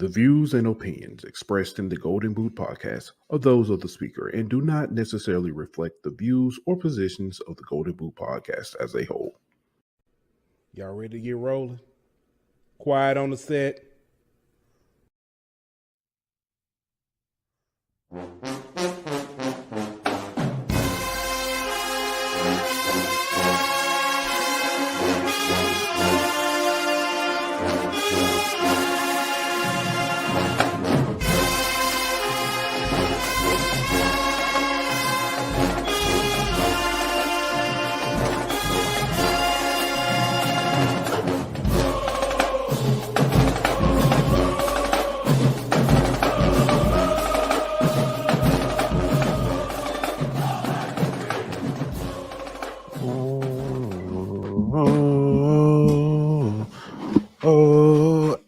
The views and opinions expressed in the Golden Boot podcast are those of the speaker and do not necessarily reflect the views or positions of the Golden Boot podcast as a whole. Y'all ready to get rolling? Quiet on the set.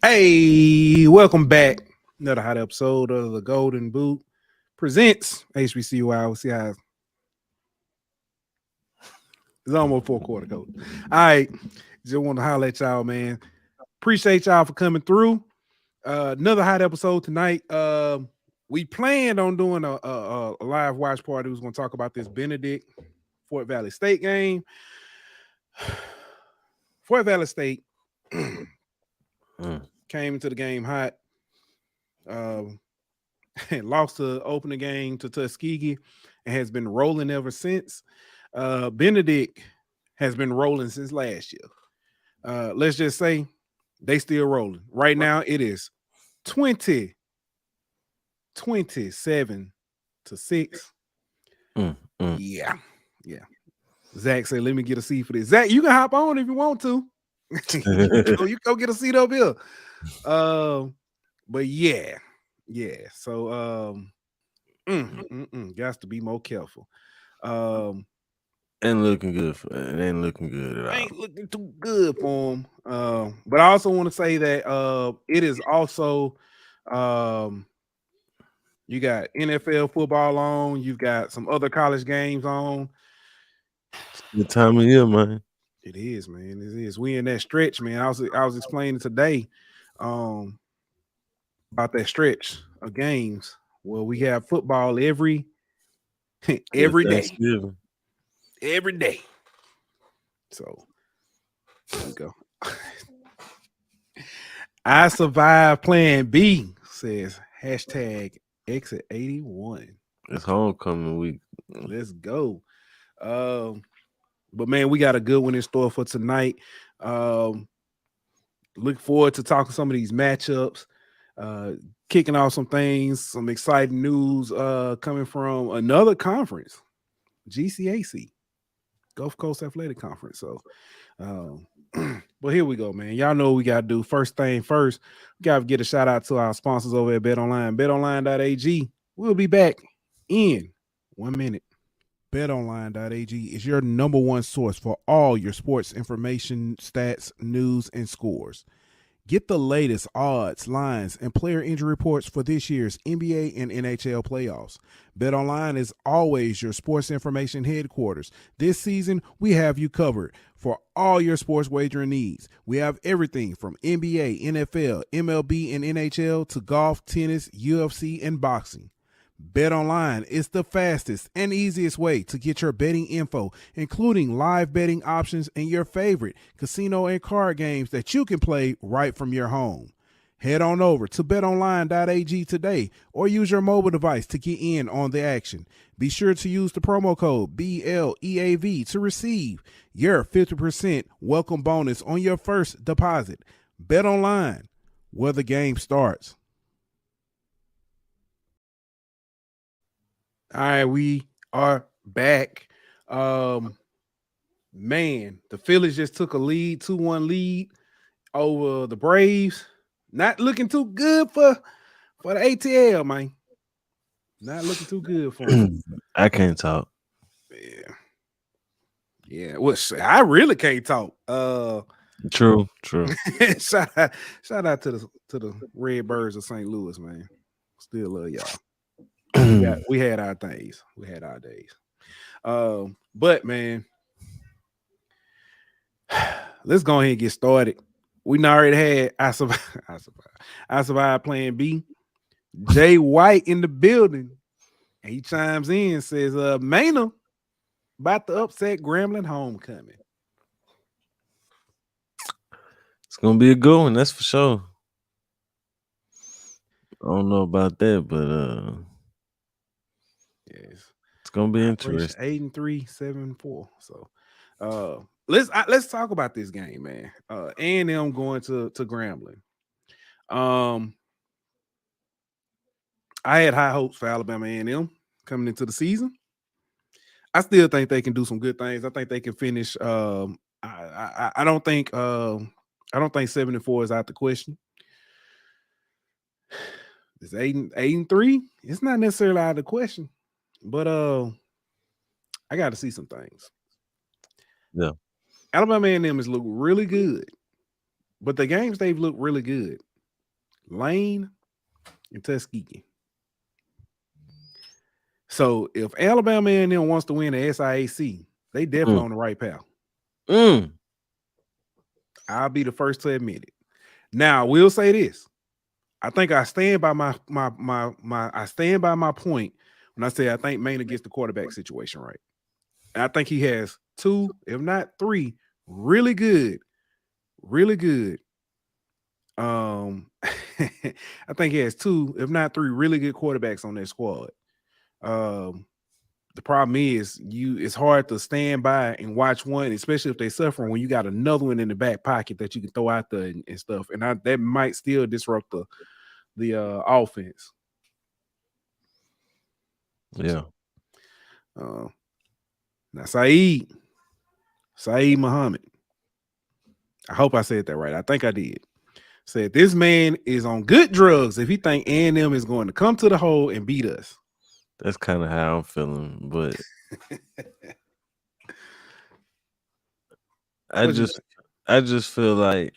Hey, welcome back. Another hot episode of the Golden Boot presents HBCU. We'll see how it's almost fourth quarter, coach. All right, just want to holler at y'all, man. Appreciate y'all for coming through. Another hot episode tonight. We planned on doing a live watch party. We was going to talk about this Benedict Fort Valley State game. Fort Valley State came into the game hot. Lost the opening game to Tuskegee and has been rolling ever since. Benedict has been rolling since last year. Let's just say they still rolling. Right now it is 27-6. Yeah. Zach said, let me get a seat for this. Zach, you can hop on if you want to. You go get a seat up here. But yeah. So got to be more careful. Ain't looking good for it. Ain't looking good at all. Ain't looking too good for him. But I also want to say that it is also you got NFL football on, you've got some other college games on. The time of year, man. It is, man. It is. We in that stretch, man. I was explaining today about that stretch of games where we have football every day. Every day. So there we go. I survived Plan B, says hashtag exit 81. It's homecoming week. Let's go. But man, we got a good one in store for tonight. Look forward to talking some of these matchups, kicking off some things, some exciting news coming from another conference, GCAC, Gulf Coast Athletic Conference. So, but here we go, man. Y'all know what we got to do. First thing first, we got to get a shout out to our sponsors over at BetOnline, betonline.ag. We'll be back in 1 minute. BetOnline.ag is your number one source for all your sports information, stats, news, and scores. Get the latest odds, lines, and player injury reports for this year's NBA and NHL playoffs. BetOnline is always your sports information headquarters. This season, we have you covered for all your sports wagering needs. We have everything from NBA, NFL, MLB, and NHL to golf, tennis, UFC, and boxing. BetOnline is the fastest and easiest way to get your betting info, including live betting options and your favorite casino and card games that you can play right from your home. Head on over to betonline.ag today or use your mobile device to get in on the action. Be sure to use the promo code BLEAV to receive your 50% welcome bonus on your first deposit. BetOnline, where the game starts. All right, we are back. Man, the Phillies just took a 2-1 lead over the Braves. Not looking too good for the ATL, man. Not looking too good for them. I can't talk. Yeah. Well, I really can't talk. True. shout out to the Redbirds of St. Louis, man. Still love y'all. We had our days. But man, let's go ahead and get started. We already had I survived. I survived plan B. Jay White in the building. And he chimes in and says, Maynard about to upset Grambling homecoming. It's gonna be a good one, that's for sure. I don't know about that, but yes, it's gonna be interesting. 8-3, 7-4. So let's talk about this game, man. A&M going to Grambling. I had high hopes for Alabama A&M coming into the season. I still think they can do some good things. I think they can finish. I don't think 7-4 is out the question. It's 8-3. It's not necessarily out of the question, but I got to see some things. Yeah, Alabama A&M has looked really good, but the games they've looked really good. Lane and Tuskegee. So if Alabama A&M wants to win the SIAC, they definitely on the right path. I'll be the first to admit it. Now, I will say this. I think I stand by my point when I say I think Maynard gets the quarterback situation right. And I think he has 2, if not 3, really good. I think he has 2, if not 3, really good quarterbacks on their squad. The problem is it's hard to stand by and watch one, especially if they're suffering, when you got another one in the back pocket that you can throw out there and stuff. And that might still disrupt the offense. Yeah. Now Saeed Muhammad. I hope I said that right. I think I did. Said this man is on good drugs if he think A&M is going to come to the hole and beat us. That's kind of how I'm feeling, but I just feel like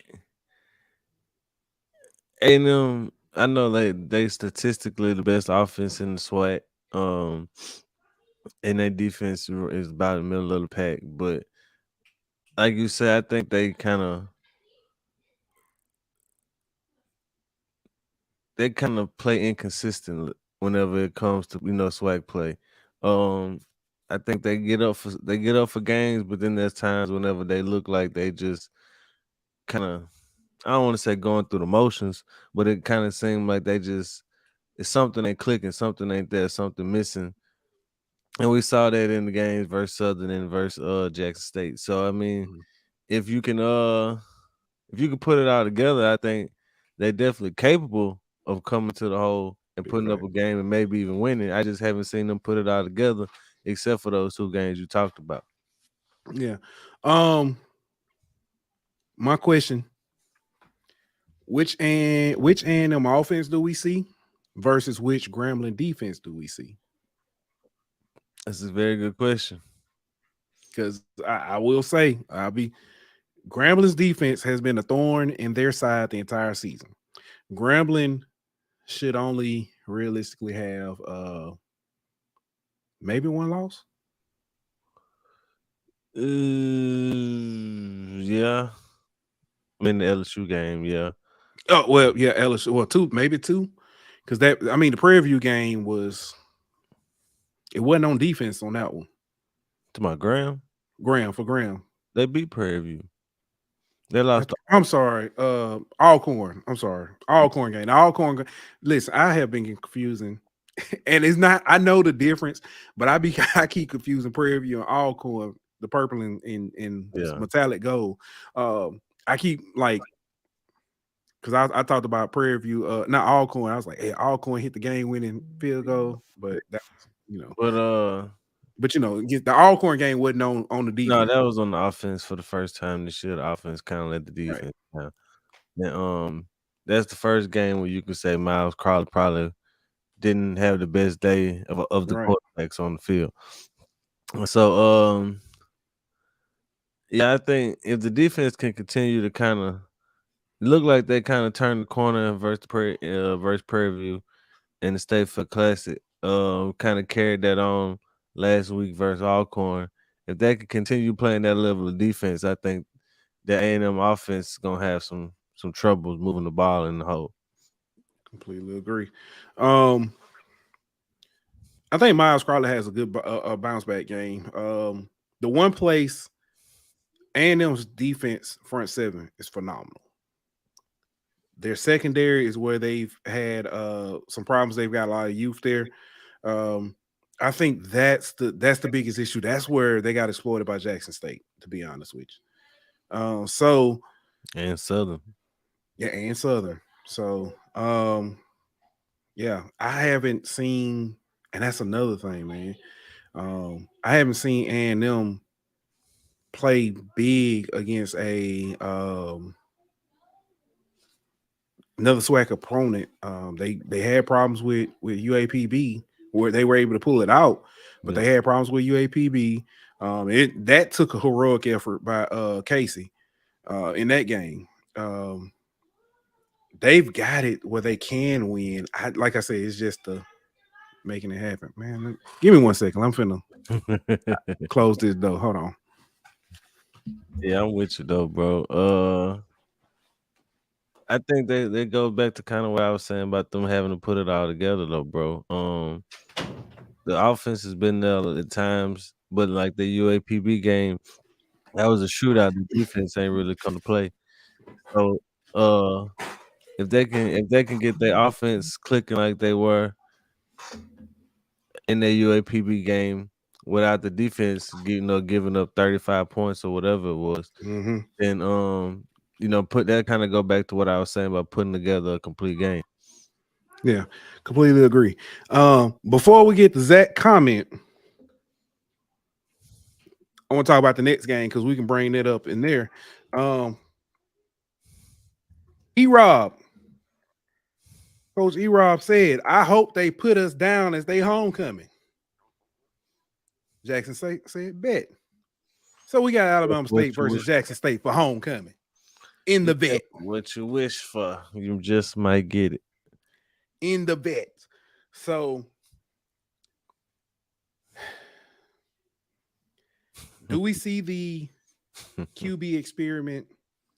A&M, I know they statistically the best offense in the SWAC. And their defense is about the middle of the pack. But like you said, I think they kind of play inconsistent whenever it comes to SWAC play. I think they get up for games, but then there's times whenever they look like they just kind of, I don't want to say going through the motions, but it kind of seemed like they just, it's something ain't clicking, something ain't there, something missing. And we saw that in the games versus Southern and versus Jackson State. So I mean, if you can put it all together, I think they're definitely capable of coming to the hole and putting up a game and maybe even winning. I just haven't seen them put it all together, except for those 2 games you talked about. Yeah. My question: which A&M offense do we see versus which Grambling defense do we see? That's a very good question. Because I will say, Grambling's defense has been a thorn in their side the entire season. Grambling should only realistically have maybe 1 loss. Yeah. I mean the LSU game, yeah. Oh well, yeah, LSU. Well, 2, maybe 2. Because the Prairie View game it wasn't on defense on that one. To my Graham. Graham. They beat Prairie View. They lost. I'm sorry. Alcorn. I'm sorry. Alcorn game. Alcorn. Listen, I have been confusing, and it's not. I know the difference, but I keep confusing Prairie View and Alcorn, the purple and metallic gold. I keep because I talked about Prairie View, not Alcorn. I was like, hey, Alcorn hit the game-winning field goal, but that But the Alcorn game wasn't on the defense. No, that was on the offense for the first time this year. The offense kind of let the defense down. And that's the first game where you could say Miles Crowley probably didn't have the best day of the quarterbacks on the field. So I think if the defense can continue to kind of look like they kind of turned the corner versus Prairie View in the State Fair Classic, kind of carried that on last week versus Alcorn. If they could continue playing that level of defense, I think the A&M offense is gonna have some some troubles moving the ball in the hole. Completely agree. I think Miles Crowley has a good bounce back game. The one place A&M's defense front seven is phenomenal. Their secondary is where they've had some problems. They've got a lot of youth there. I think that's the biggest issue. That's where they got exploited by Jackson State, to be honest with you. And Southern. Yeah, and Southern. So yeah, I haven't seen, and that's another thing, man. I haven't seen A&M play big against a another SWAC opponent. They had problems with UAPB where they were able to pull it out, but they had problems with UAPB. That took a heroic effort by Casey in that game. They've got it where they can win. Like I said, it's just making it happen, man. Give me 1 second. I'm finna close this door. Hold on. Yeah, I'm with you though, bro. I think they go back to kind of what I was saying about them having to put it all together though, bro. The offense has been there at times, but like the UAPB game, that was a shootout. The defense ain't really come to play. So if they can get their offense clicking like they were in their UAPB game without the defense giving up 35 points or whatever it was, then put that kind of go back to what I was saying about putting together a complete game. Yeah, completely agree. Before we get to Zach comment, I want to talk about the next game because we can bring that up in there. E-Rob, Coach E-Rob said, I hope they put us down as they homecoming. Jackson said, bet. So we got Alabama State versus Jackson State for homecoming in the vet. What you wish for, you just might get it. In the vet. So do we see the QB experiment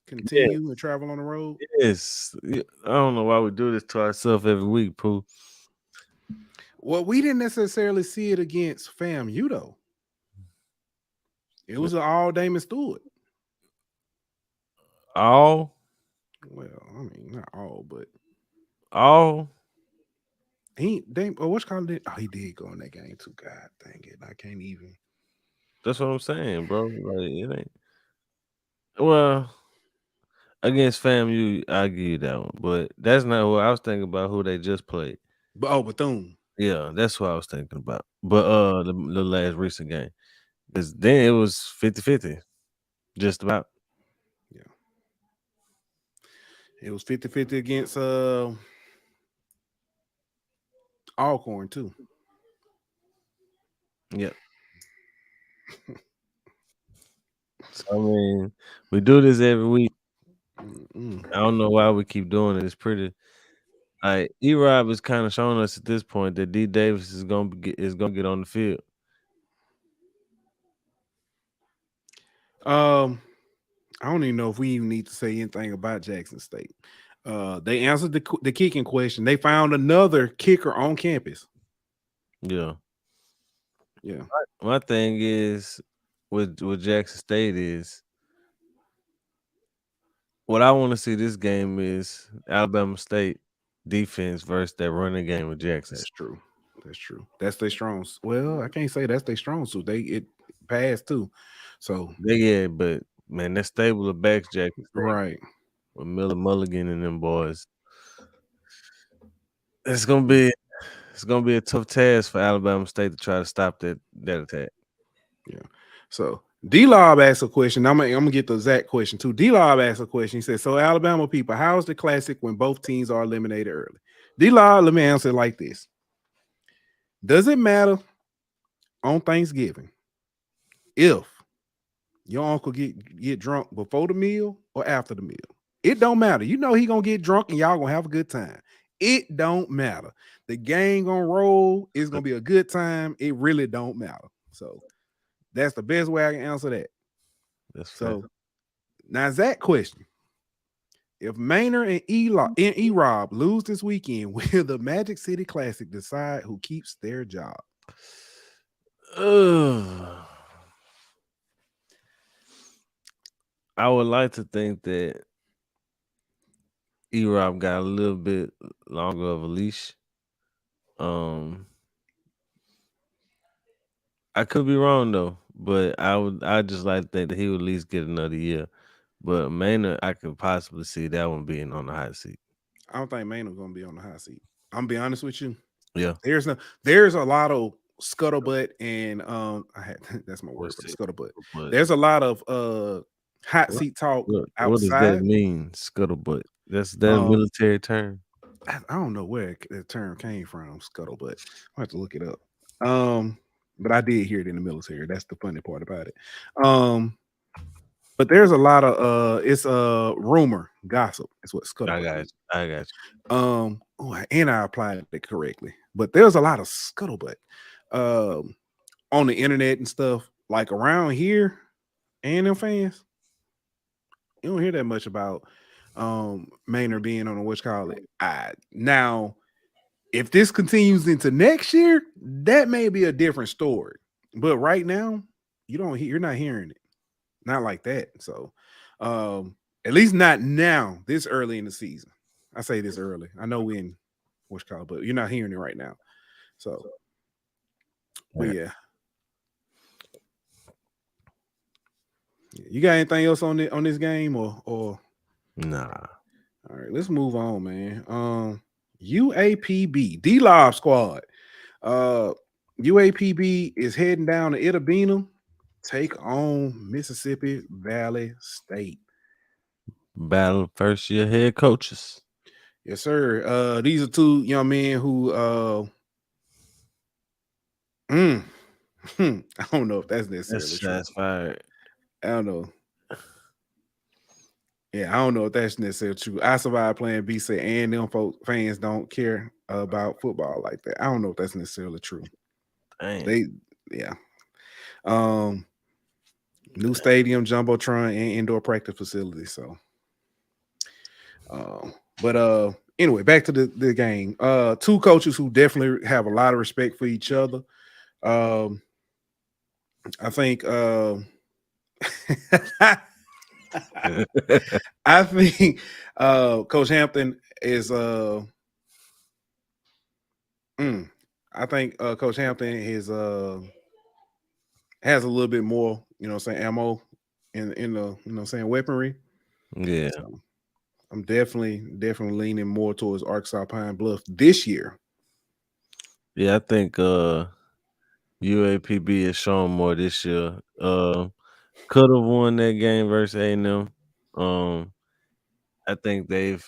continue and travel on the road? Yes. I don't know why we do this to ourselves every week, Pooh. Well, we didn't necessarily see it against FAMU, though. It was an all Damon Stewart. All? Well, I mean, not all, but all. He did go in that game too. God dang it. I can't even. That's what I'm saying, bro. Like, it ain't. Well, against FAMU, I'll give you that one. But that's not what I was thinking about, who they just played. Bethune. Yeah, that's what I was thinking about. But the last recent game. Because then it was 50-50. Just about. Yeah. It was 50-50 against Alcorn, too. Yep. So, I mean, we do this every week. I don't know why we keep doing it. It's pretty. Like E-Rob is kind of showing us at this point that D. Davis is gonna get on the field. I don't even know if we even need to say anything about Jackson State. They answered the kicking question. They found another kicker on campus. Yeah. Yeah. My thing is with Jackson State is what I want to see this game is Alabama State defense versus that running game with Jackson. That's true. That's true. That's their strong. Well, I can't say that's their strong suit. It passed too. So but man, that stable of backs, Jackson State, right, with Miller Mulligan and them boys. It's gonna be a tough task for Alabama State to try to stop that attack. Yeah. So D-Lob asked a question. I'm gonna get the Zach question too. D-Lob asked a question. He said, "So Alabama people, how's the classic when both teams are eliminated early?" D-Lob, let me answer it like this: does it matter on Thanksgiving if your uncle get drunk before the meal or after the meal? It don't matter. You know he gonna get drunk and y'all gonna have a good time. It don't matter. The game gonna roll. It's gonna be a good time. It really don't matter. So that's the best way I can answer that. That's so fair. Now Zach question: If Maynard and E-Rob lose this weekend, will the Magic City Classic decide who keeps their job? I would like to think that E-Rob got a little bit longer of a leash. I could be wrong though, but I just like to think that he would at least get another year. But Maynard, I could possibly see that one being on the hot seat. I don't think Maynard's gonna be on the hot seat. I'm gonna be honest with you. Yeah. There's a lot of scuttlebutt and that's my word for scuttlebutt. There's a lot of hot seat talk outside. What does that mean, scuttlebutt? That's that military term. I don't know where the term came from, scuttlebutt. I have to look it up. But I did hear it in the military. That's the funny part about it. But there's a lot of it's rumor, gossip. Is what scuttlebutt. I got you. And I applied it correctly. But there's a lot of scuttlebutt on the internet and stuff, like around here, and them fans. You don't hear that much about Maynard being on what you call it. Now, if this continues into next year, that may be a different story. But right now, you're not hearing it. Not like that. So at least not now, this early in the season. I say this early. I know we in what's called, but you're not hearing it right now. So but yeah. You got anything else on this game or nah? All right, let's move on, man. UAPB D-Lob squad. UAPB is heading down to Itabena, take on Mississippi Valley State. Battle first year head coaches. Yes, sir. These are two young men who I don't know if that's necessarily true. That's fired. I don't know. Yeah, I don't know if that's necessarily true. I survived playing BC, and them fans don't care about football like that. I don't know if that's necessarily true. Dang. New stadium, jumbotron, and indoor practice facility. So, but anyway, back to the game. Two coaches who definitely have a lot of respect for each other. I think I think Coach Hampton is I think Coach Hampton is has a little bit more, ammo in the weaponry. Yeah. So I'm definitely leaning more towards Arkansas Pine Bluff this year. Yeah, I think UAPB is showing more this year. Could have won that game versus A&M. I think they've,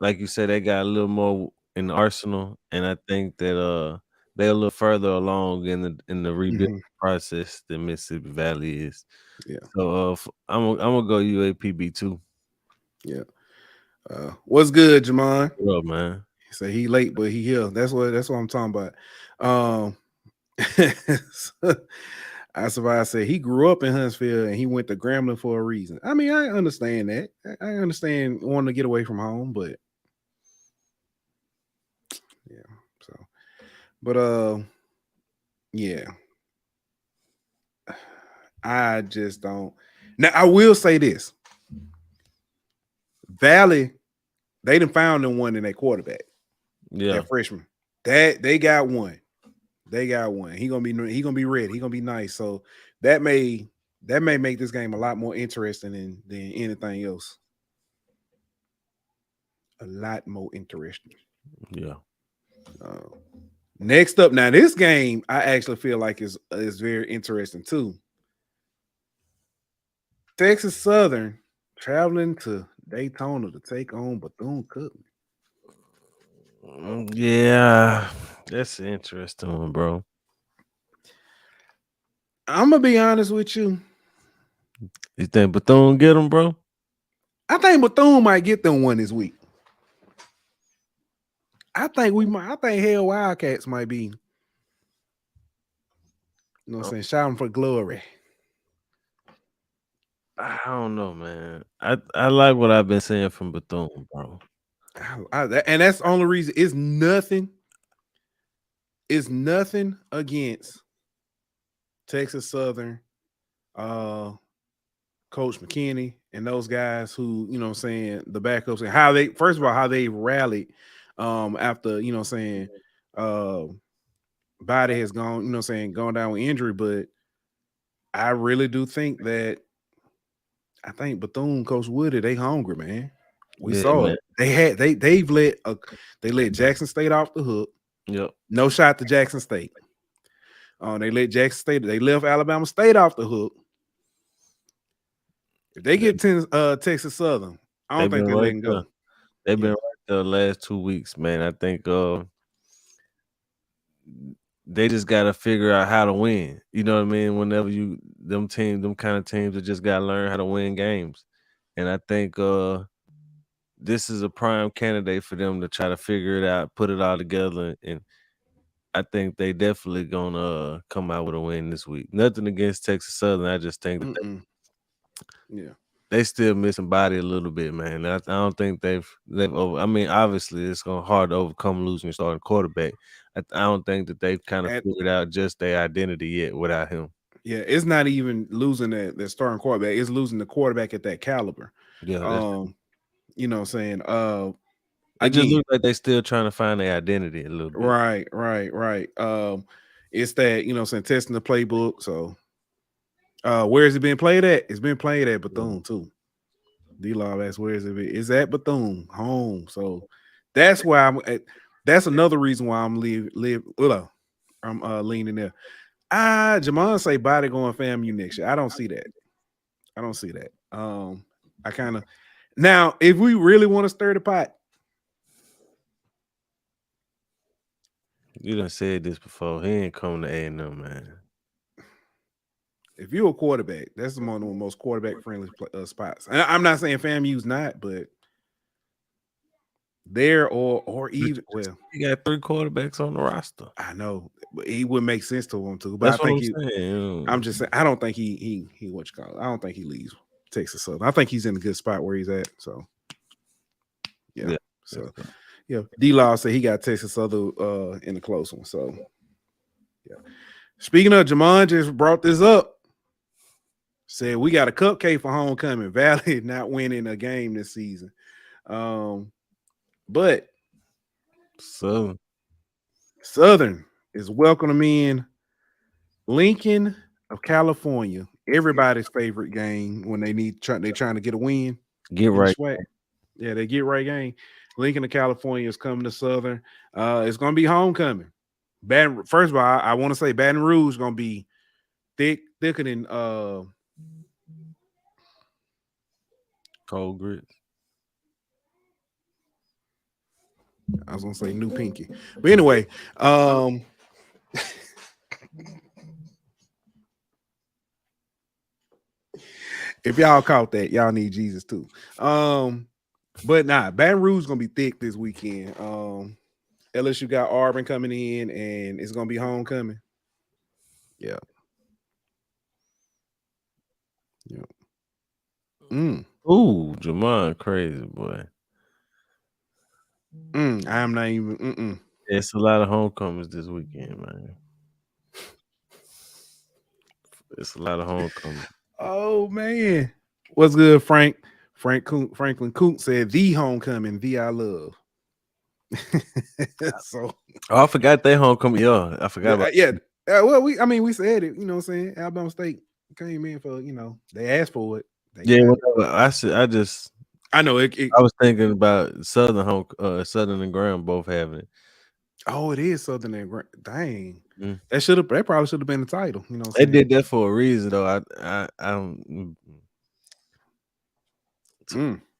like you said, they got a little more in the arsenal, and I think that they're a little further along in the rebuilding process than Mississippi Valley is. Yeah. So I'm gonna go UAPB too. Yeah. What's good, Jamon? What up, man? He said he late, but he here. That's what I'm talking about. I survived. Said he grew up in Huntsville and he went to Grambling for a reason. I mean, I understand that. I understand wanting to get away from home, but yeah. So, but yeah. I just don't. Now I will say this: Valley, they done found them one in their quarterback. Yeah, that freshman. That they got one. They got one. He gonna be ready. He gonna be nice. So that may make this game a lot more interesting than anything else. A lot more interesting. Yeah. Next up, now this game I actually feel like is very interesting too. Texas Southern traveling to Daytona to take on Bethune-Cookman. Yeah, that's an interesting one, bro. I'm gonna be honest with you. You think Bethune get them, bro? I think Bethune might get them one this week. I think Hell Wildcats might be. You know what I'm saying? Shouting for glory. I don't know, man. I like what I've been seeing from Bethune, bro. And that's the only reason. It's nothing against Texas Southern, Coach McKinney and those guys who, you know what I'm saying, the backups and how they, first of all, how they rallied after, you know what I'm saying, Body has gone, you know what I'm saying, gone down with injury. But I really do think that I think Bethune, Coach Woody, they hungry, man. We saw man. it. They let Jackson State off the hook. Yep. No shot to Jackson State. They let Jackson State. They left Alabama State off the hook. If they get Texas Southern, I don't think they're letting go. They've been right there the last 2 weeks, man. I think they just got to figure out how to win. You know what I mean? Whenever them kind of teams that just got to learn how to win games. And I think this is a prime candidate for them to try to figure it out, put it all together. And I think they definitely going to come out with a win this week. Nothing against Texas Southern. I just think that they still missing Body a little bit, man. I don't think they've over. I mean, obviously, it's going hard to overcome losing your starting quarterback. I don't think that they've kind of figured out just their identity yet without him. Yeah, it's not even losing that starting quarterback. It's losing the quarterback at that caliber. Yeah. You know what I'm saying? It just looks like they're still trying to find their identity a little bit. Right. It's that, you know what I'm saying, testing the playbook. So where is it being played at? It's been played at Bethune too. D-Law asks, where is it? It's at Bethune, home. So that's why that's another reason why I'm leaning there. Jamon say Body going FAMU next year. I don't see that. I kind of now, if we really want to stir the pot. You done said this before. He ain't coming to A&M, man. If you're a quarterback, that's one of the most quarterback-friendly spots. And I'm not saying FAMU's not, but there or even he got 3 quarterbacks on the roster. I know, but he would make sense to him too. But that's I think what I'm saying. I'm just saying I don't think he what you call it. I don't think he leaves Texas Southern. I think he's in a good spot where he's at. So yeah. So yeah, D-Law said he got Texas Southern in the close one. So yeah. Speaking of, Jamon just brought this up. Said we got a cupcake for homecoming. Valley not winning a game this season. But Southern is welcoming in Lincon of California. Everybody's favorite game when they're trying to get a win. Get right. Yeah, they get right game. Lincon of California is coming to Southern. It's gonna be homecoming. First of all, I want to say Baton Rouge is gonna be thicker than Cold grits. I was gonna say New Pinky, but anyway, if y'all caught that, y'all need Jesus too. But nah, Baton Rouge is gonna be thick this weekend. LSU got Auburn coming in, and it's gonna be homecoming. Yeah. Ooh, Jamon, crazy boy. I'm not even. It's a lot of homecomings this weekend, man. It's a lot of homecomings. Oh man, what's good, Frank? Franklin Coont said the homecoming, the I love. So I forgot they homecoming. Yeah, I forgot about. Well, we said it. You know what I'm saying? Alabama State came in for, they asked for it. I know it. I was thinking about Southern and Graham both having it. Oh, it is Southern and Graham. Dang, that probably should have been the title. You know, they did that for a reason, though. I don't.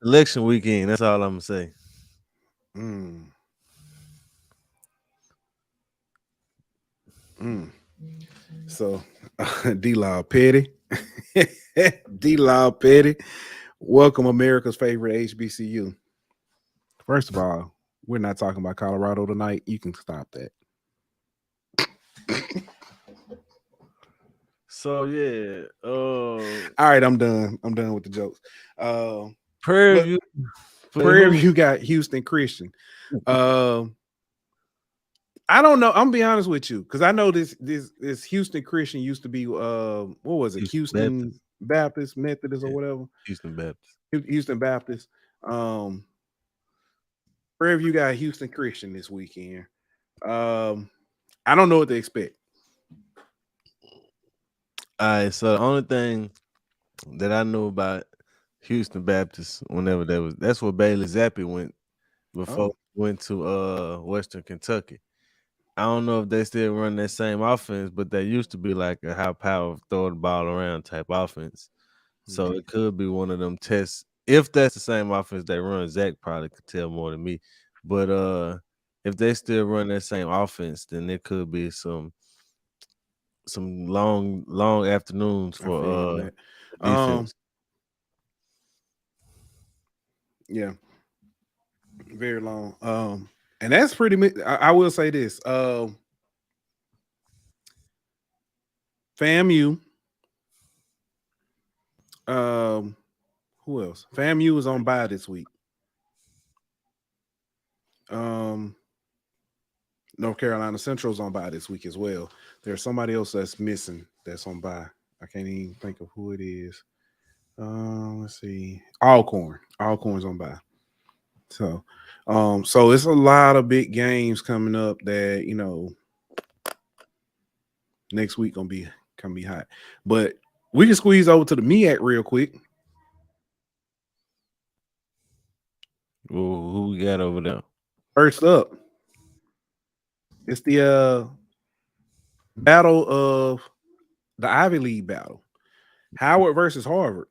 Election weekend. That's all I'm gonna say. So, D-Law Petty, D-Law Petty, welcome America's favorite HBCU. First of all, we're not talking about Colorado tonight. You can stop that. So yeah, All right, I'm done. I'm done with the jokes. Prairie Look, View. Prairie View got Houston Christian. I don't know. I'm gonna be honest with you because I know this Houston Christian used to be what was it? Houston Baptist Methodist or whatever. Houston Baptist. Houston Baptist. Prairie View got Houston Christian this weekend. I don't know what to expect. All right, so the only thing that I know about Houston Baptist, whenever that's where Bailey Zappi went before he went to Western Kentucky. I don't know if they still run that same offense, but they used to be like a high power, throw the ball around type offense. So it could be one of them tests. If that's the same offense they run, Zach probably could tell more than me. But if they still run that same offense, then it could be some long afternoons for defense. Yeah, very long. And that's pretty. I will say this. FAMU. Who else? FAMU is on bye this week. North Carolina Central's on bye this week as well. There's somebody else that's missing that's on bye. I can't even think of who it is. Let's see. Alcorn's on bye. So it's a lot of big games coming up that next week gonna be hot. But we can squeeze over to the MEAC real quick. Well, who we got over there? First up, it's the battle of the Ivy League battle. Howard versus Harvard.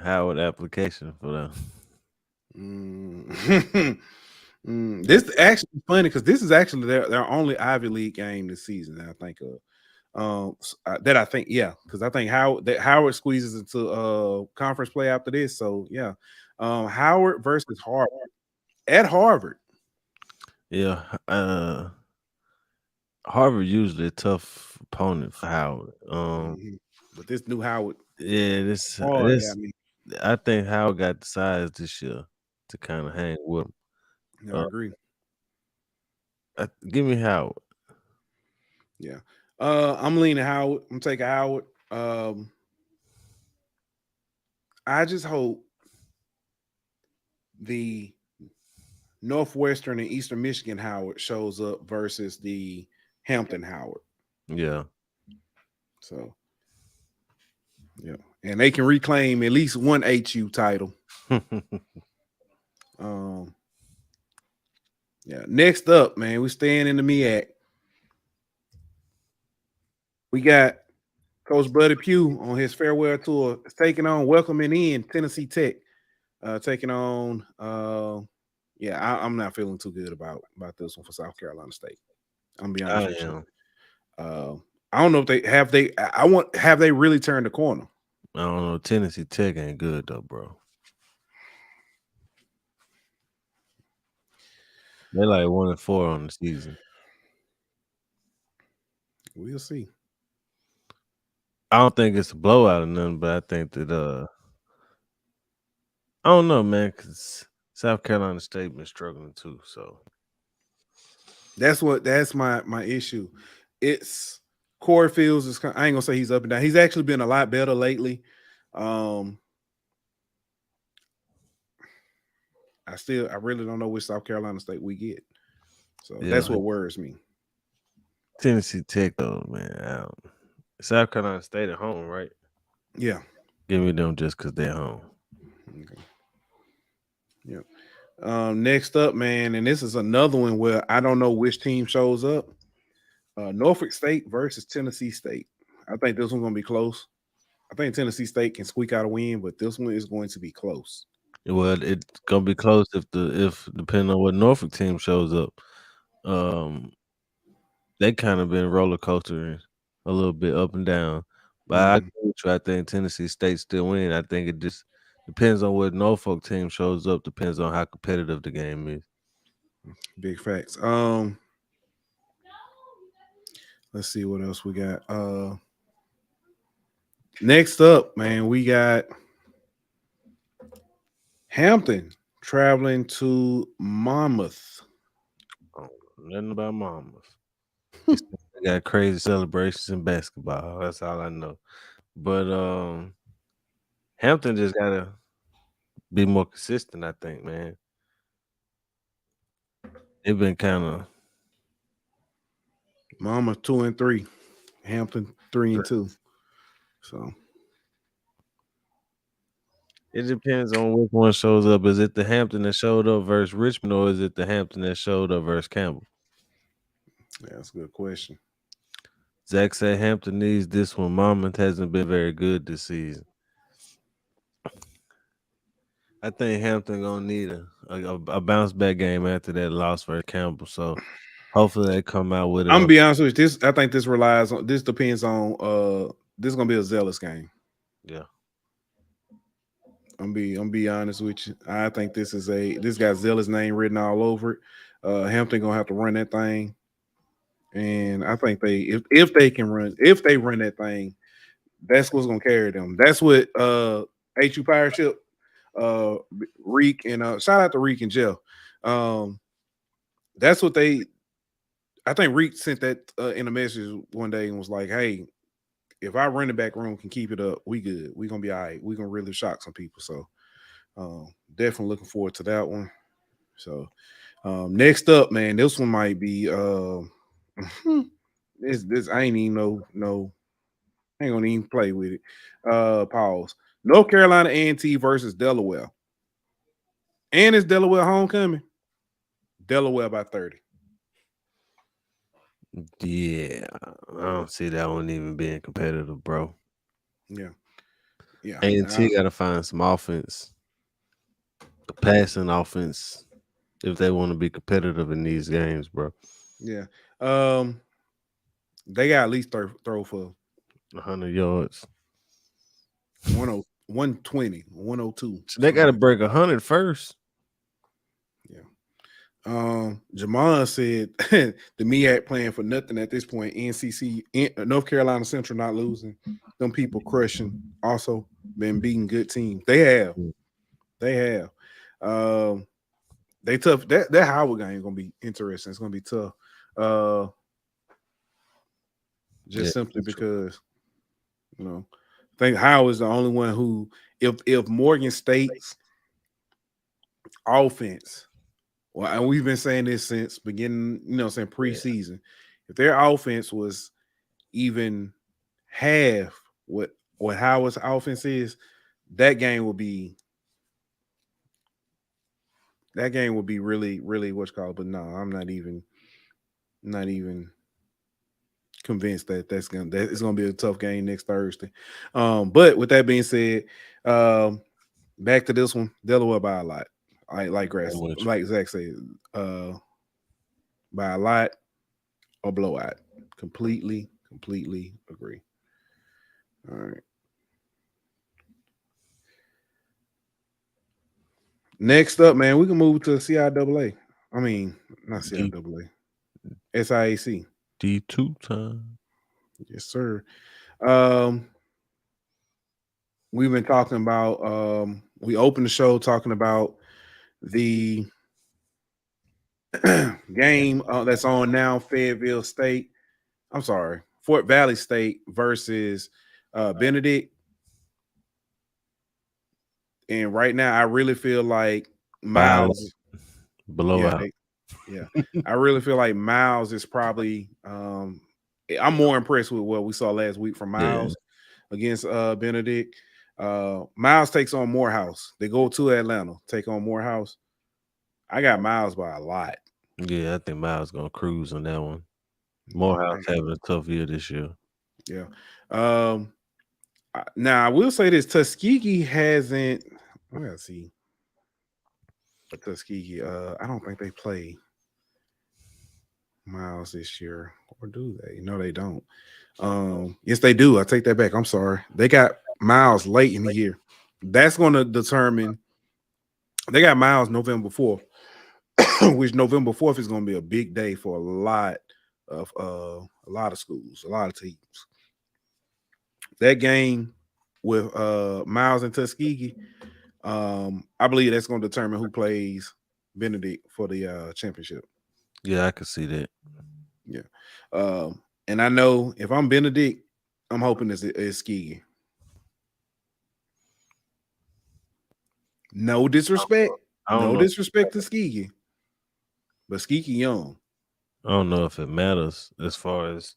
Howard application for them. This actually funny because this is actually their only Ivy League game this season that I think of. Because I think Howard squeezes into conference play after this. So yeah, Howard versus Harvard at Harvard. Yeah, Harvard usually a tough opponent for Howard. But this new Howard, I think Howard got the size this year to kind of hang with him. I agree. Give me Howard. Yeah. I'm leaning Howard. I'm taking Howard. I just hope the Northwestern and Eastern Michigan Howard shows up versus the Hampton Howard. Yeah. So, yeah. And they can reclaim at least one HU title. Yeah. Next up, man, we staying in the MEAC. We got Coach Buddy Pugh on his farewell tour, welcoming in Tennessee Tech, taking on. I'm not feeling too good about this one for South Carolina State. I'm gonna be honest with you. I don't know if have they really turned the corner? I don't know. Tennessee Tech ain't good though, bro. They're like 1-4 on the season. We'll see. I don't think it's a blowout or nothing, but I think that I don't know, man, because South Carolina State been struggling too. So that's my issue. It's Corey Fields is. I ain't gonna say he's up and down. He's actually been a lot better lately. I really don't know which South Carolina State we get. So that's what worries me. Tennessee Tech, though, man. South Carolina State at home, right? Yeah. Give me them just because they're home. Okay. Yeah. Next up, man, and this is another one where I don't know which team shows up. Norfolk State versus Tennessee State. I think this one's going to be close. I think Tennessee State can squeak out a win, but this one is going to be close. Well, it's going to be close if depending on what Norfolk team shows up. They kind of been roller coastering a little bit up and down. But I think Tennessee State still win. I think it just depends on what Norfolk team shows up, depends on how competitive the game is. Big facts. Let's see what else we got. Next up, man, we got Hampton traveling to Monmouth. Oh, nothing about Monmouth. They got crazy celebrations in basketball. That's all I know. But Hampton just gotta be more consistent, I think, man. They've been kind of Monmouth 2-3, Hampton 3-2. So it depends on which one shows up. Is it the Hampton that showed up versus Richmond, or is it the Hampton that showed up versus Campbell? yeah, that's a good question. Zach said Hampton needs this one. Monmouth hasn't been very good this season. I think Hampton gonna need a bounce back game after that loss for Campbell. So hopefully they come out with it. I'm gonna be honest with you. I think this depends on this is gonna be a zealous game. Yeah. I'm be honest with you. I think this got Zealous name written all over it. Hampton gonna have to run that thing. And I think if they run that thing, that's what's gonna carry them. That's what HU Pireship, Reek, and shout out to Reek and Jeff. That's what I think Reek sent that in a message one day and was like, hey, if our running back room can keep it up, we good. We're gonna be all right. We're gonna really shock some people. So definitely looking forward to that one. So next up, man, this one might be this I ain't even no I ain't gonna even play with it. Pause. North Carolina A&T versus Delaware. And it's Delaware homecoming. Delaware by 30. Yeah, I don't see that one even being competitive, bro. Yeah. A&T got to find some offense, the passing offense, if they want to be competitive in these games, bro. Yeah. They got at least throw for 100 yards. 120, 102. So they got to break 100 first. Jamon said the MEAC playing for nothing at this point. North Carolina Central not losing. Them people crushing. Also been beating good teams. They have. They tough. That Howard game is gonna be interesting. It's gonna be tough. Simply because I think Howard's the only one who, if Morgan State's offense. Well, and we've been saying this since beginning, saying preseason. If their offense was even half what Howard's offense is, that game would be really, really what's called. But no, I'm not even convinced that it's gonna be a tough game next Thursday. But with that being said, back to this one, Delaware by a lot. Like Zach said, by a lot or blowout. Completely agree. All right. Next up, man, we can move to CIAA. I mean, not CIAA. SIAC. D2 time. Yes, sir. We've been talking about we opened the show talking about the game that's on now, Fayetteville State. I'm sorry, Fort Valley State versus Benedict. And right now, I really feel like Miles blowout. Yeah, I really feel like Miles is probably. I'm more impressed with what we saw last week from Miles against Benedict. Miles takes on Morehouse. They go to Atlanta, take on Morehouse. I got Miles by a lot. Yeah, I think Miles gonna cruise on that one. Morehouse having a tough year this year. Yeah. Now I will say this: Tuskegee hasn't. I gotta see. But Tuskegee, I don't think they play Miles this year, or do they? No, they don't. Yes, they do. I take that back. I'm sorry. They got Miles late in the year. That's going to determine. They got Miles November 4th, which November 4th is going to be a big day for a lot of a lot of schools, a lot of teams. That game with Miles and Tuskegee, I believe that's going to determine who plays Benedict for the championship. Yeah, I could see that. Yeah. And I know if I'm Benedict, I'm hoping it's Tuskegee. No disrespect. No disrespect to Tuskegee. But Tuskegee young. I don't know if it matters as far as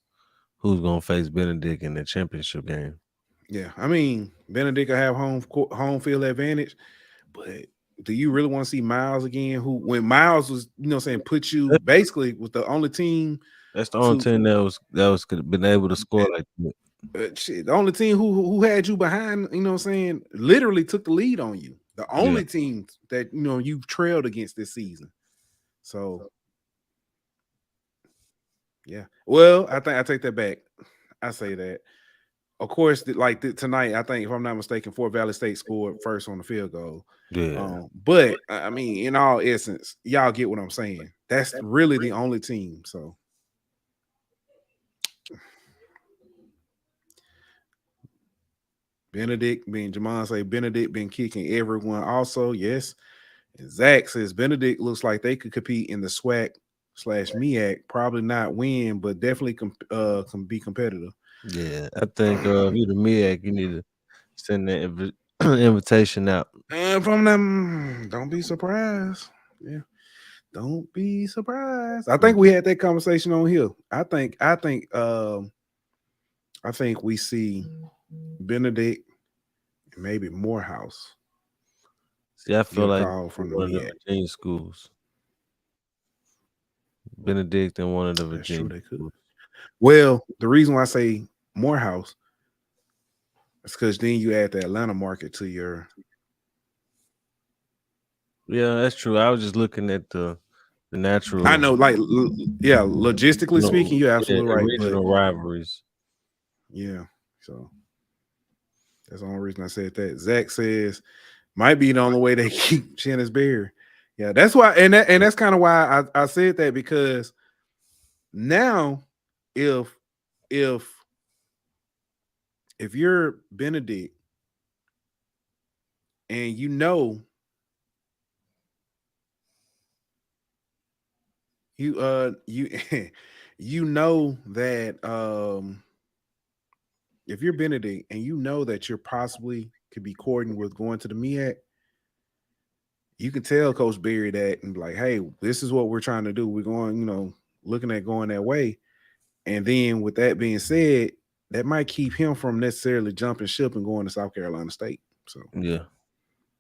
who's going to face Benedict in the championship game. Yeah. I mean, Benedict will have home field advantage, but do you really want to see Miles again? Who, when Miles was, put you basically was the only team. That's the only team that could have been able to score like that. The only team who had you behind, literally took the lead on you. The only team that you've trailed against this season. So yeah. Well, I think I take that back. I say that. Of course, tonight, I think if I'm not mistaken, Fort Valley State scored first on the field goal. Yeah. But I mean, in all essence, y'all get what I'm saying. That's really the only team. So Benedict, Jamon say Benedict been kicking everyone. Also, yes. And Zach says Benedict looks like they could compete in the SWAC/MEAC. Probably not win, but definitely can be competitive. Yeah, I think if you're the MEAC, you need to send that invitation out. And from them, don't be surprised. Yeah, don't be surprised. I think we had that conversation on here. I think we see Benedict and maybe Morehouse. See, I feel like from one of the Virginia schools. Benedict and one of the Virginia schools. Well, the reason why I say Morehouse is because then you add the Atlanta market to your. Yeah, that's true. I was just looking at the natural. I know, logistically speaking, you're absolutely right. Regional rivalries. Yeah, so that's the only reason I said that. Zach says might be the only way they keep Shannon Berry. Yeah, that's why, and that's kind of why I said that, because now if you're Benedict and you know that if you're Benedict and you know that you're possibly could be courting with going to the MEAC, you can tell Coach Berry that and be like, hey, this is what we're trying to do. We're going, looking at going that way. And then with that being said, that might keep him from necessarily jumping ship and going to South Carolina State. So yeah.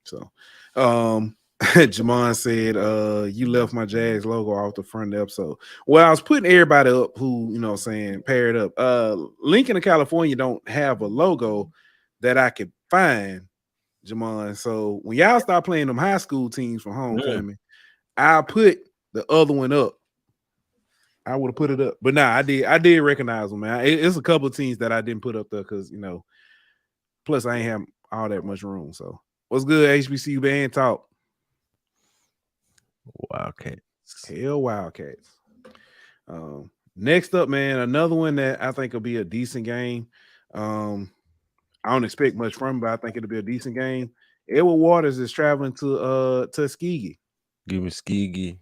So Jamon said, you left my Jags logo off the front of the episode. Well, I was putting everybody up who, paired up. Lincon and California don't have a logo that I could find, Jamon. So when y'all start playing them high school teams from homecoming, I'll put the other one up. I would have put it up, but I did recognize them, man. It's a couple of teams that I didn't put up there because plus I ain't have all that much room. So what's good, HBCU band talk? Wildcats. Hell, Wildcats. Next up, man, another one that I think will be a decent game. I don't expect much from, but I think it'll be a decent game. Edward Waters is traveling to Tuskegee. Give me Tuskegee.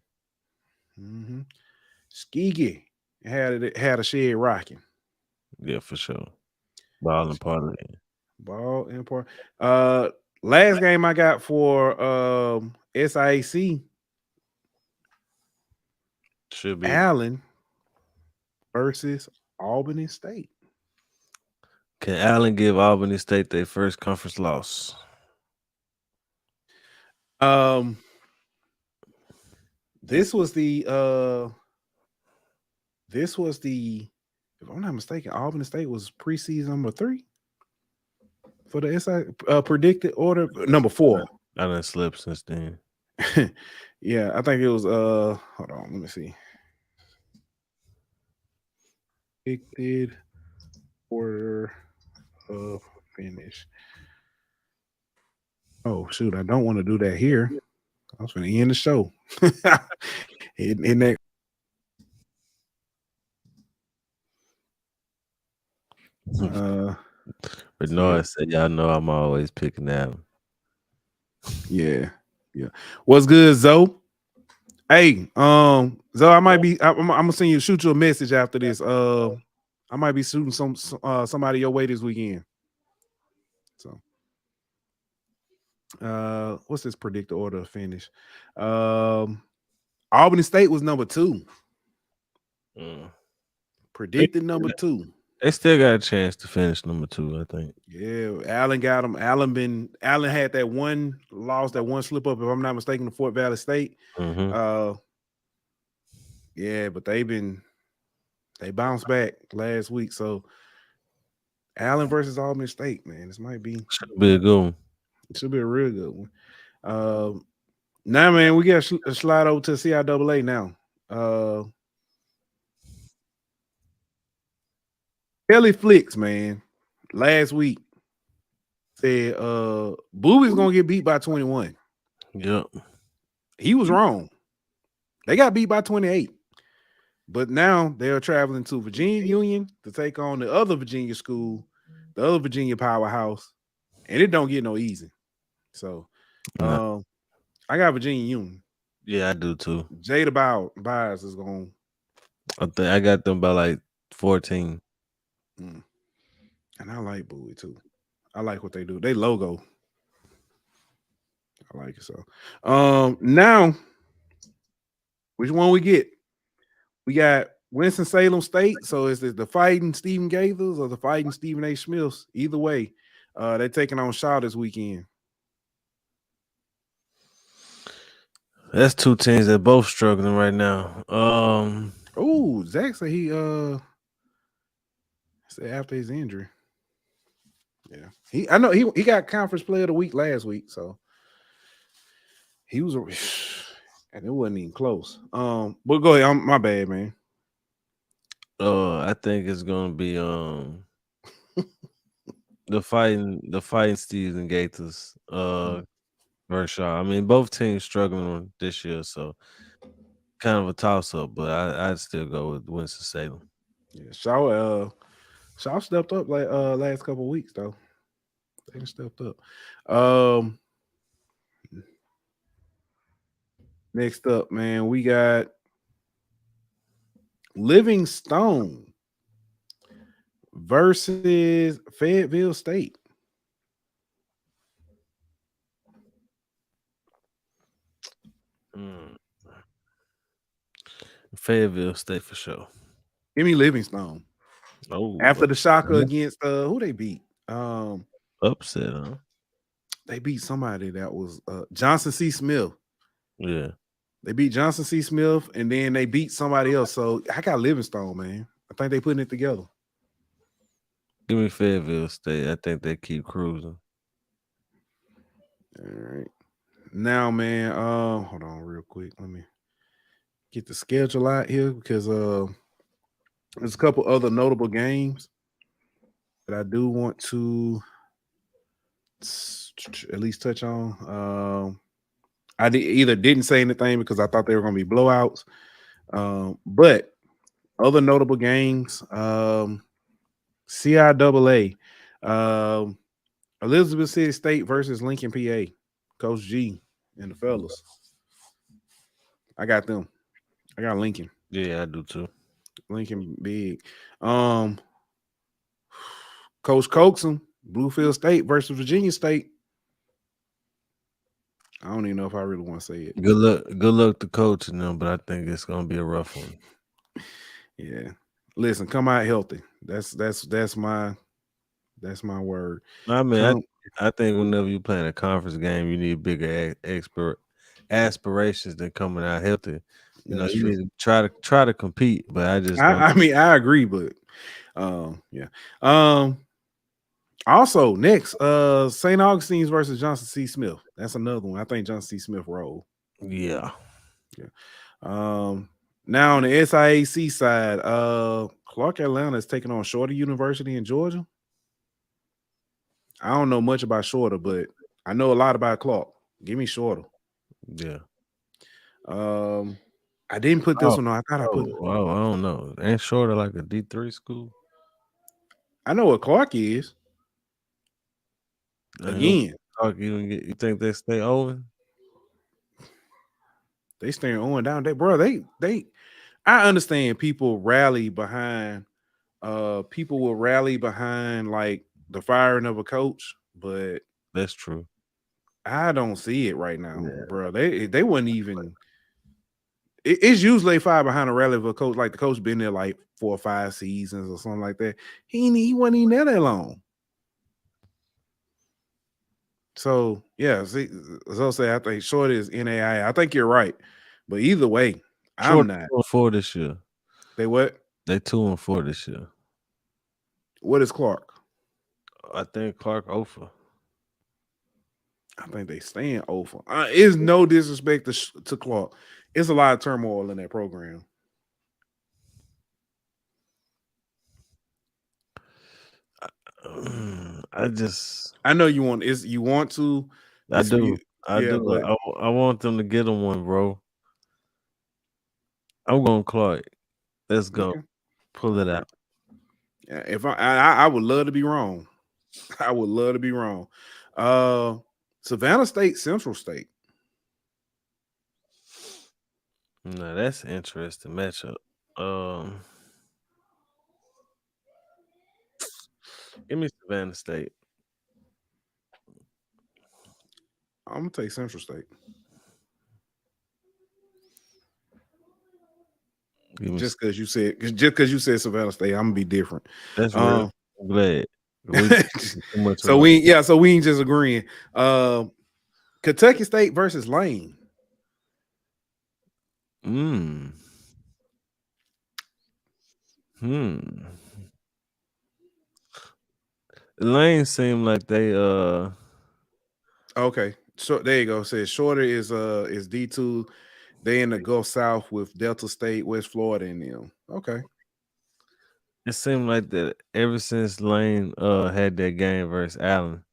Mm-hmm. Tuskegee had a shed rocking. Yeah, for sure. Ball and parlay. Ball and parlay. Last game I got for SIAC should be Allen versus Albany State. Can Allen give Albany State their first conference loss? This was the if I'm not mistaken, Albany State was preseason number 3 for the SI predicted order number 4. I done slipped since then. Yeah, I think it was hold on, let me see. Predicted order of finish. Oh shoot, I don't want to do that here. I was going to end the show. in that But no, I said y'all know I'm always picking Allen. Yeah. What's good, Zoe? Hey, Zoe, I might be. I'm gonna shoot you a message after this. I might be shooting somebody your way this weekend. So, what's this predicted order of finish? Albany State was number 2. Predicted number 2. They still got a chance to finish number 2, I think. Yeah, Allen got them. Allen had that one loss, that one slip up, if I'm not mistaken, to Fort Valley State. Yeah, but they bounced back last week. So Allen versus Albany State, man, this might be should be a good one. It should be a real good one. Now, man, we got to slide over to CIAA now. Kelly Flicks, man, last week said Bowie's gonna get beat by 21. Yep. He was wrong. They got beat by 28. But now they're traveling to Virginia Union to take on the other Virginia school, the other Virginia powerhouse, and it don't get no easy. So I got Virginia Union. Yeah, I do too. Jada Byers is going. I got them by like 14. And I like Bowie too. I like what they do. They logo. I like it so. Now, which one we get? We got Winston-Salem State. So is it the Fighting Stephen Gaithers or the Fighting Stephen A. Smiths? Either way, they're taking on Shaw this weekend. That's two teams that both struggling right now. Zach said he said after his injury. Yeah. I know he got conference player of the week last week, so he was and it wasn't even close. But go ahead. My bad, man. I think it's gonna be the fighting Steves and Gators versus Shaw. I mean, both teams struggling this year, so kind of a toss up. But I'd still go with Winston-Salem. Yeah, Shaw stepped up like last couple of weeks though. They stepped up. Next up, man, we got Livingstone versus Fayetteville State. Fayetteville State for sure. Give me Livingstone. Oh, after the shocker against who they beat? Upset, huh? They beat somebody that was Johnson C. Smith. Yeah. They beat Johnson C. Smith, and then they beat somebody else. So I got Livingstone, man. I think they putting it together. Give me Fayetteville State. I think they keep cruising. All right. Now, man, hold on real quick. Let me get the schedule out here because there's a couple other notable games that I do want to at least touch on. I didn't say anything because I thought they were going to be blowouts. But other notable games, CIAA, Elizabeth City State versus Lincon, PA. Coach G and the fellas. I got them. I got Lincon. Yeah, I do too. Lincon big. Coach Coaxum, Bluefield State versus Virginia State. I don't even know if I really want to say it. Good luck to coaching them, but I think it's gonna be a rough one. Yeah. Listen, come out healthy. That's my word. I mean, I think whenever you play in a conference game, you need bigger aspirations than coming out healthy. You know, you need to try to compete, but I agree, but yeah. Also, next, St. Augustine's versus Johnson C. Smith. That's another one. I think Johnson C. Smith rolled. Yeah. Now on the SIAC side, Clark Atlanta is taking on Shorter University in Georgia. I don't know much about Shorter, but I know a lot about Clark. Give me Shorter. Yeah. I didn't put this one on. I thought I put. Well, I don't know. Ain't Shorter like a D3 school? I know what Clark is. Again, Clark, you think they stay over? they staying on down. They. I understand people rally behind. People will rally behind like the firing of a coach, but That's true. I don't see it right now, Yeah. bro. They wouldn't even. It's usually fire behind a rally of a coach, like the coach been there like 4 or 5 seasons or something like that. He wasn't even there that long. So yeah, see, as I say, I think short is NAI. I think you're right, but either way, I'm not. 2-4 this year. They what? They 2-4 this year. What is Clark? I think Clark over. I think they stand over. It's no disrespect to Clark. It's a lot of turmoil in that program. I know you want to. I do. But I want them to get them one, bro. I'm going Clark. Let's go. Okay. Pull it out. Yeah, if I would love to be wrong. I would love to be wrong. Savannah State, Central State. Now that's an interesting matchup. Give me Savannah State. I'm gonna take Central State. Just because you said Savannah State, I'm gonna be different. That's real. I'm glad. So we ain't just agreeing. Kentucky State versus Lane. Lane seem like they okay. So there you go. Says Shorter is D2. They in the Gulf South with Delta State, West Florida in them. Okay. It seemed like that ever since Lane had that game versus Allen,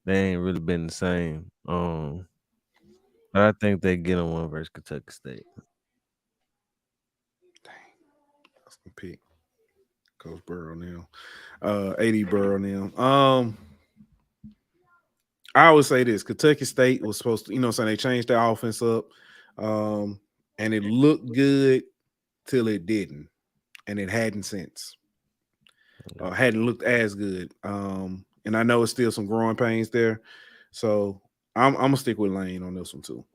they ain't really been the same. But I think they get on one versus Kentucky State. Dang. That's gonna pick Coach Burrow now. AD Burrow now. I would say this: Kentucky State was supposed to, they changed their offense up, and it looked good till it didn't, and it hadn't since. Hadn't looked as good. And I know it's still some growing pains there, so I'm gonna stick with Lane on this one too.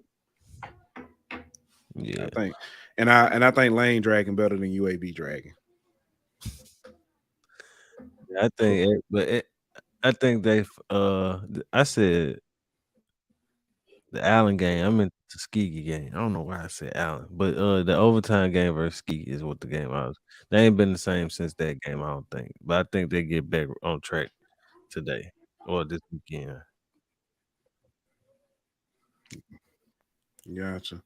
Yeah, I think Lane Dragon better than UAB Dragon. I think they. I said the Allen game. I meant the Tuskegee game. I don't know why I said Allen, but the overtime game versus Tuskegee is what the game was. They ain't been the same since that game. I don't think, but I think they get back on track today or this weekend. Gotcha.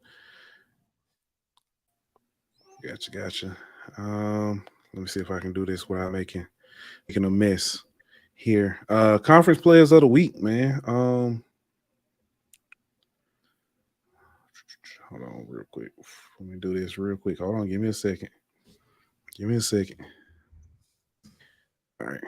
Let me see if I can do this without making a mess here. Conference players of the week, man. Hold on real quick. Let me do this real quick. Hold on, give me a second. All right.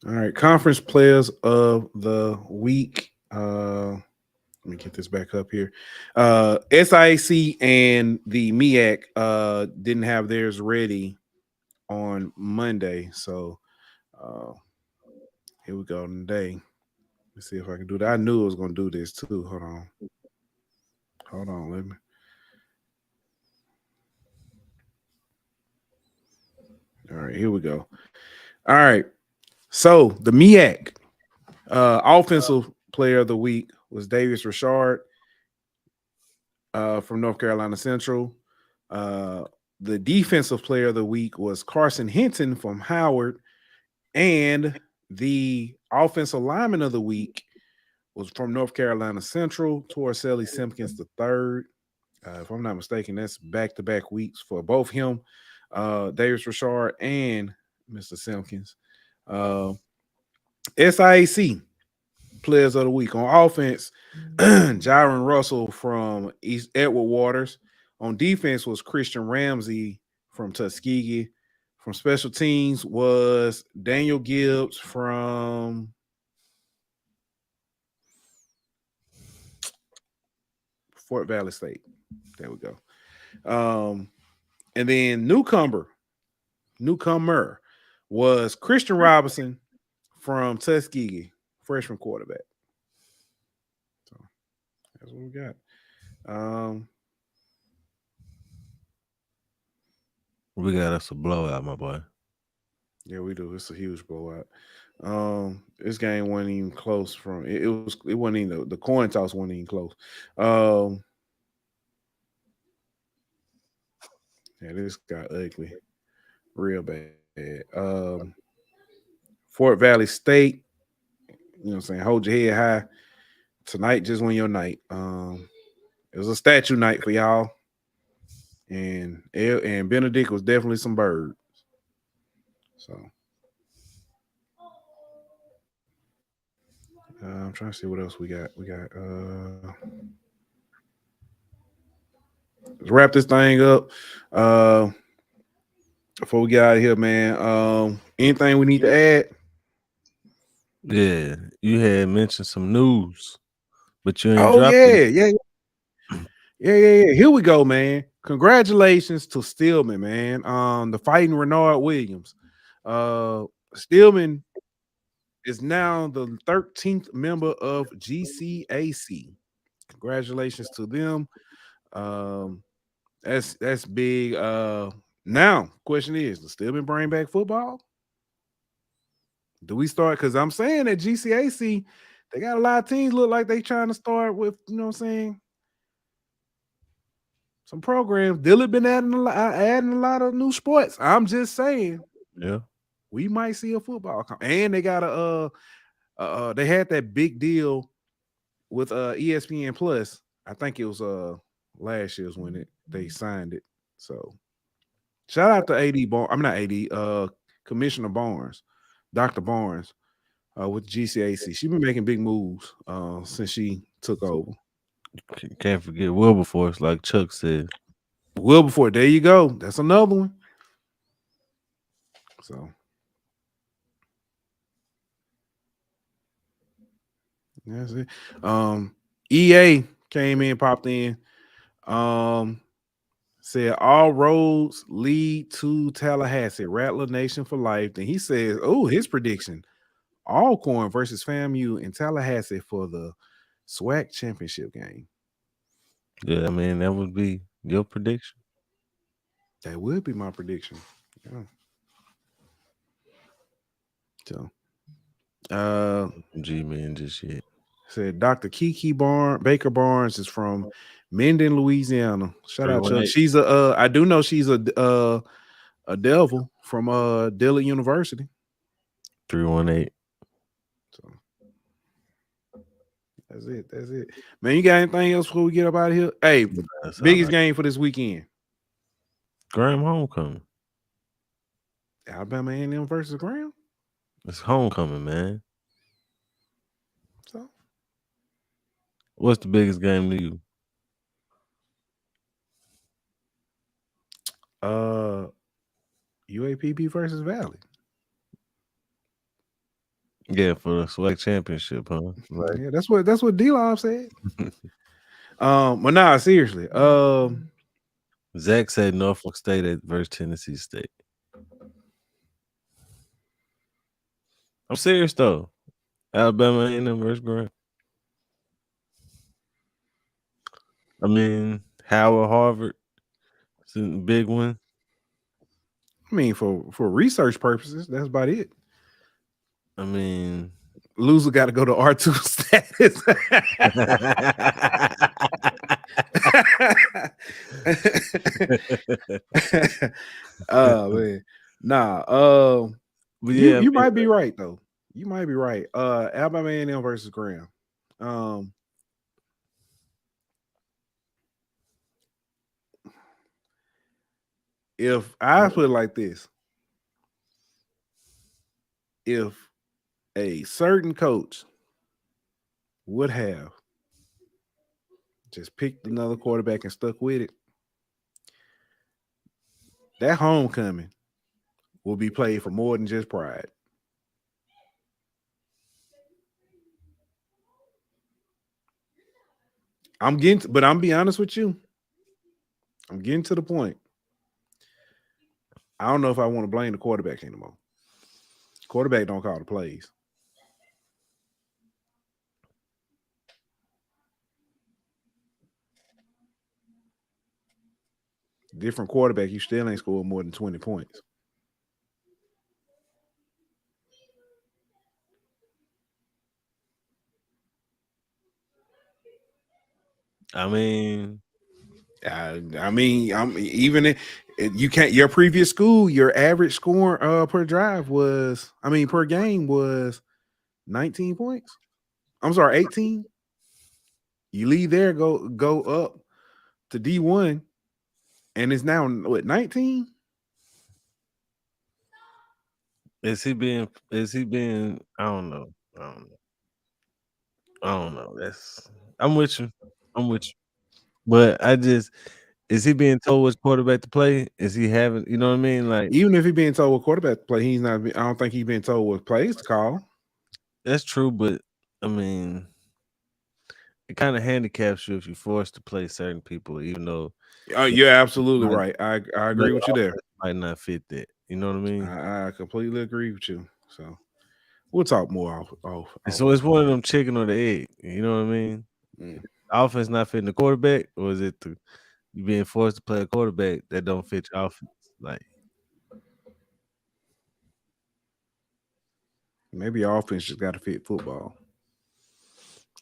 All right, conference players of the week. Let me get this back up here. SIAC and the MEAC didn't have theirs ready on Monday, so here we go today. Let's see if I can do that. I knew I was going to do this too. Hold on. Let me. All right, here we go. All right. So the MEAC offensive player of the week was Davis Richard from North Carolina Central. The defensive player of the week was Carson Hinton from Howard. And the offensive lineman of the week was from North Carolina Central, Torricelli Simpkins III. If I'm not mistaken, that's back-to-back weeks for both him, Davis Richard, and Mr. Simpkins. SIAC players of the week on offense, Jaron Russell from East Edward Waters, On defense was Christian Ramsey from Tuskegee. From special teams was Daniel Gibbs from Fort Valley State. There we go. And then newcomer was Christian Robinson from Tuskegee, freshman quarterback. So that's what we got. We got us a blowout, my boy. Yeah, we do. It's a huge blowout. This game wasn't even close. It wasn't even the coin toss wasn't even close. Yeah, this got ugly, real bad. Fort Valley State, you know what I'm saying? Hold your head high. Tonight just won your night. It was a statue night for y'all. And Benedict was definitely some birds. So I'm trying to see what else we got. Let's wrap this thing up. Before we get out of here, man. Anything we need to add? Yeah, you had mentioned some news, but you ain't dropped it. Yeah. Here we go, man. Congratulations to Stillman, man. The fighting Renard Williams. Stillman is now the 13th member of GCAC. Congratulations to them. That's big. Now, question is, does Stillman bring back football? Do we start? Because I'm saying that GCAC, they got a lot of teams look like they trying to start with, you know what I'm saying, some programs. Dillard been adding a lot of new sports. I'm just saying. Yeah. We might see a football and they got they had that big deal with ESPN Plus. I think it was last year's when they signed it. So shout out to Commissioner Barnes, Dr. Barnes, with GCAC. She's been making big moves since she took over. Can't forget Wilberforce, like Chuck said. Wilberforce, there you go. That's another one. So that's it. EA came in, popped in. Said all roads lead to Tallahassee, Rattler Nation for life. Then he says, oh, his prediction: Alcorn versus FAMU in Tallahassee for the SWAC championship game. Yeah, I mean, that would be your prediction. That would be my prediction. Yeah. So, G-Man just yet. Said Dr. Kiki Baker Barnes is from Minden, Louisiana. Shout out to her. She's I do know she's a devil from Dillard University. 318. So that's it. Man, you got anything else before we get up out of here? Hey, biggest game for this weekend. Graham homecoming. Alabama A&M versus Graham. It's homecoming, man. So what's the biggest game to you? UAPB versus Valley. Yeah, for the SWAC championship, huh? Right. Yeah, that's what D-Lob said. But nah, seriously. Zach said Norfolk State versus Tennessee State. I'm serious though. Alabama A&M versus Graham. I mean, Howard, Harvard, it's a big one. I mean, for research purposes, that's about it. I mean, loser got to go to R2 status. Oh man, nah. But yeah, you might be right though. You might be right. Alabama A&M versus Graham. If I put it like this, if a certain coach would have just picked another quarterback and stuck with it, that homecoming will be played for more than just pride. I'm be honest with you. I'm getting to the point. I don't know if I want to blame the quarterback anymore. Quarterback don't call the plays. Different quarterback, you still ain't scored more than 20 points. I mean, I'm even you can't. Your previous school, your average score per drive per game was 19 points. I'm sorry, 18. You leave there, go up to D1, and it's now what 19. is he being? I don't know. I'm with you. But is he being told which quarterback to play? Is he having, you know what I mean? Like, even if he's being told what quarterback to play, he's not. I don't think he's being told what plays to call. that's true, but I mean, it kind of handicaps you if you're forced to play certain people, even though. Oh, you're absolutely right. I agree with you there. Might not fit that. You know what I mean? I completely agree with you. So we'll talk more off. So it's one of them chicken or the egg. You know what I mean? Offense not fitting the quarterback, or is it you being forced to play a quarterback that don't fit your offense? Like, maybe your offense just got to fit football.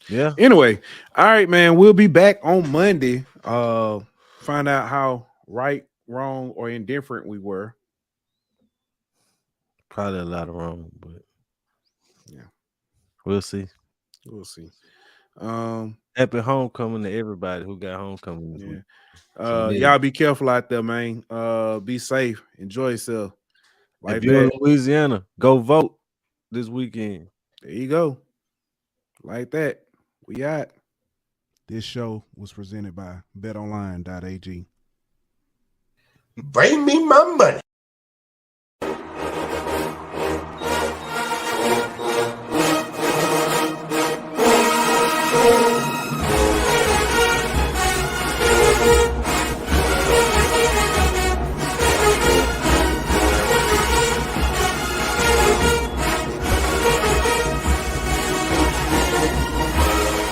Yeah. Anyway, all right, man. We'll be back on Monday. Find out how right, wrong, or indifferent we were. Probably a lot of wrong, but yeah, we'll see. We'll see. Happy homecoming to everybody who got homecoming this week. Y'all be careful out there, man. Be safe. Enjoy yourself. Like if you're in Louisiana, go vote this weekend. There you go. Like that. We out. This show was presented by betonline.ag. Bring me my money.